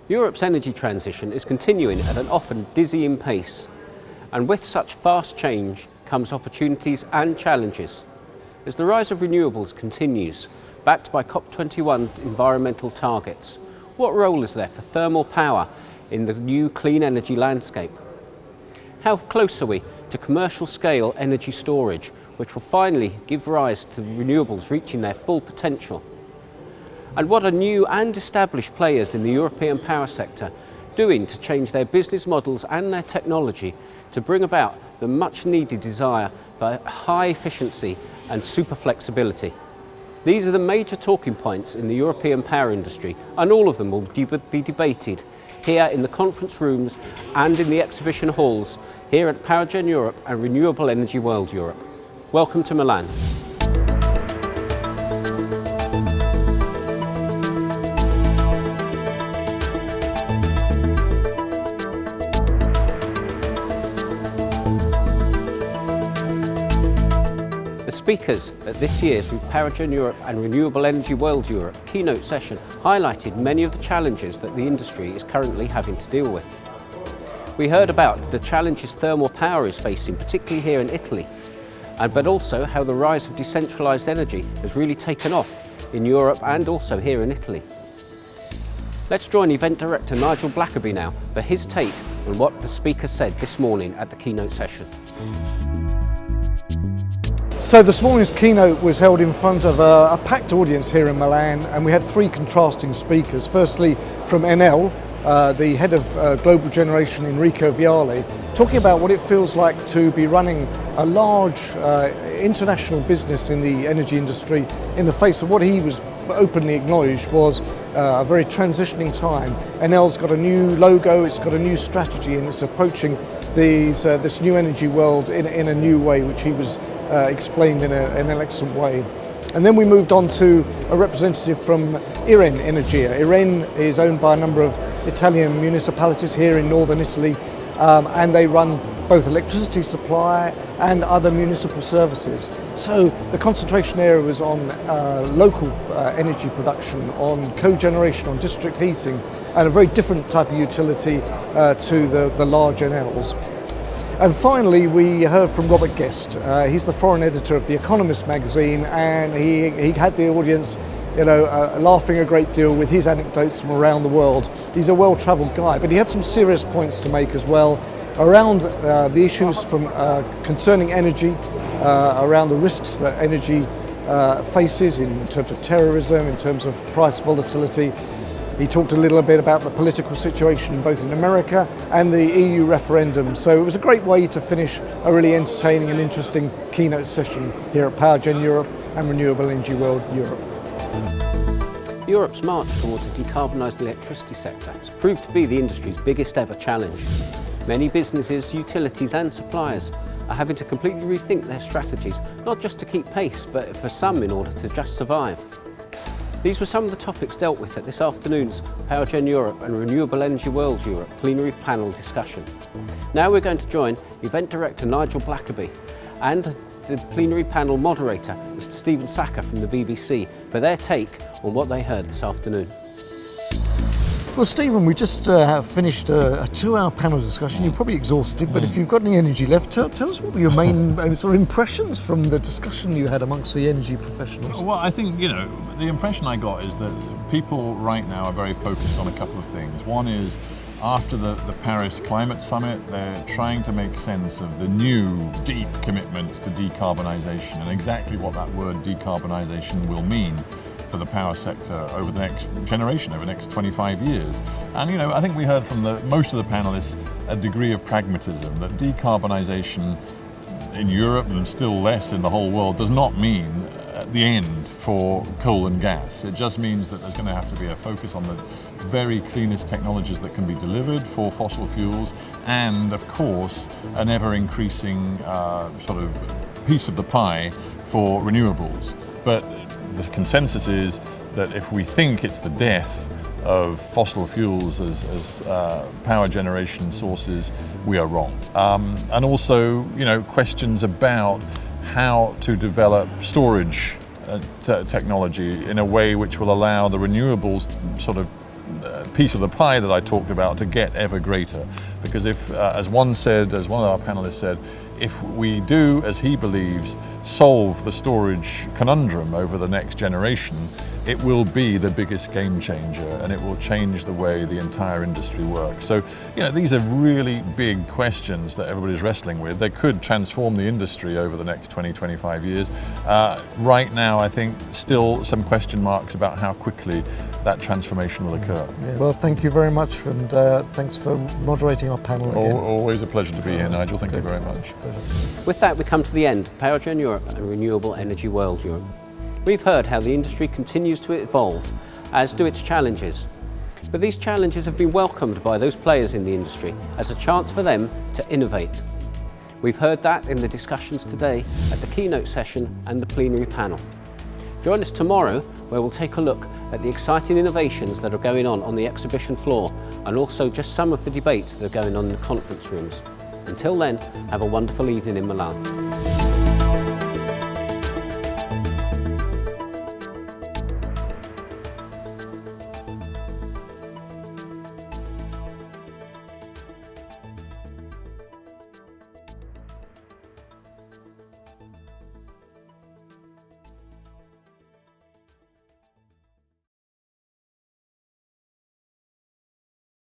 Europe's energy transition is continuing at an often dizzying pace, and with such fast change comes opportunities and challenges. As the rise of renewables continues, backed by COP21 environmental targets, what role is there for thermal power in the new clean energy landscape? How close are we to commercial scale energy storage, which will finally give rise to renewables reaching their full potential? And what are new and established players in the European power sector doing to change their business models and their technology to bring about the much needed desire for high efficiency and super flexibility? These are the major talking points in the European power industry, and all of them will be debated here in the conference rooms and in the exhibition halls here at PowerGen Europe and Renewable Energy World Europe. Welcome to Milan. The speakers at this year's PowerGen Europe and Renewable Energy World Europe keynote session highlighted many of the challenges that the industry is currently having to deal with. We heard about the challenges thermal power is facing, particularly here in Italy, but also how the rise of decentralised energy has really taken off in Europe and also here in Italy. Let's join Event Director Nigel Blackerby now for his take on what the speakers said this morning at the keynote session. So this morning's keynote was held in front of a packed audience here in Milan, and we had three contrasting speakers. Firstly, from Enel, the head of global generation, Enrico Viale, talking about what it feels like to be running a large international business in the energy industry in the face of what he was openly acknowledged was a very transitioning time. Enel's got a new logo, it's got a new strategy, and it's approaching this new energy world in a new way, which he was explained in an excellent way. And then we moved on to a representative from Iren Energia. Iren is owned by a number of Italian municipalities here in northern Italy, and they run both electricity supply and other municipal services. So the concentration area was on local energy production, on cogeneration, on district heating, and a very different type of utility to the large Enels. And finally, we heard from Robert Guest. He's the foreign editor of The Economist magazine, and he had the audience laughing a great deal with his anecdotes from around the world. He's a well-travelled guy, but he had some serious points to make as well around the issues from concerning energy, around the risks that energy faces in terms of terrorism, in terms of price volatility. He talked a little bit about the political situation both in America and the EU referendum. So it was a great way to finish a really entertaining and interesting keynote session here at PowerGen Europe and Renewable Energy World Europe. Europe's march towards a decarbonised electricity sector has proved to be the industry's biggest ever challenge. Many businesses, utilities and suppliers are having to completely rethink their strategies, not just to keep pace, but for some in order to just survive. These were some of the topics dealt with at this afternoon's PowerGen Europe and Renewable Energy World Europe plenary panel discussion. Now we're going to join Event Director Nigel Blackerby and the plenary panel moderator, Mr. Stephen Sacca from the BBC, for their take on what they heard this afternoon. Well, Stephen, we just finished a 2-hour panel discussion. You're probably exhausted, but if you've got any energy left, tell us what were your main sort of impressions from the discussion you had amongst the energy professionals. Well, I think, the impression I got is that people right now are very focused on a couple of things. One is, after the Paris Climate Summit, they're trying to make sense of the new deep commitments to decarbonisation and exactly what that word decarbonisation will mean for the power sector over the next generation, over the next 25 years. And I think we heard from most of the panelists a degree of pragmatism, that decarbonisation in Europe and still less in the whole world does not mean the end for coal and gas. It just means that there's going to have to be a focus on the very cleanest technologies that can be delivered for fossil fuels, and of course an ever-increasing sort of piece of the pie for renewables. But the consensus is that if we think it's the death of fossil fuels as power generation sources, we are wrong. And also, questions about how to develop storage technology in a way which will allow the renewables sort of piece of the pie that I talked about to get ever greater. Because if, as one of our panelists said, if we do, as he believes, solve the storage conundrum over the next generation, it will be the biggest game changer, and it will change the way the entire industry works. So, these are really big questions that everybody's wrestling with. They could transform the industry over the next 20, 25 years. Right now, I think still some question marks about how quickly that transformation will occur. Yeah. Well, thank you very much, and thanks for moderating our panel again. Always a pleasure to be here, Nigel. Thank you very much. With that, we come to the end of PowerGen Europe and Renewable Energy World Europe. We've heard how the industry continues to evolve, as do its challenges. But these challenges have been welcomed by those players in the industry as a chance for them to innovate. We've heard that in the discussions today at the keynote session and the plenary panel. Join us tomorrow, where we'll take a look at the exciting innovations that are going on the exhibition floor, and also just some of the debates that are going on in the conference rooms. Until then, have a wonderful evening in Milan.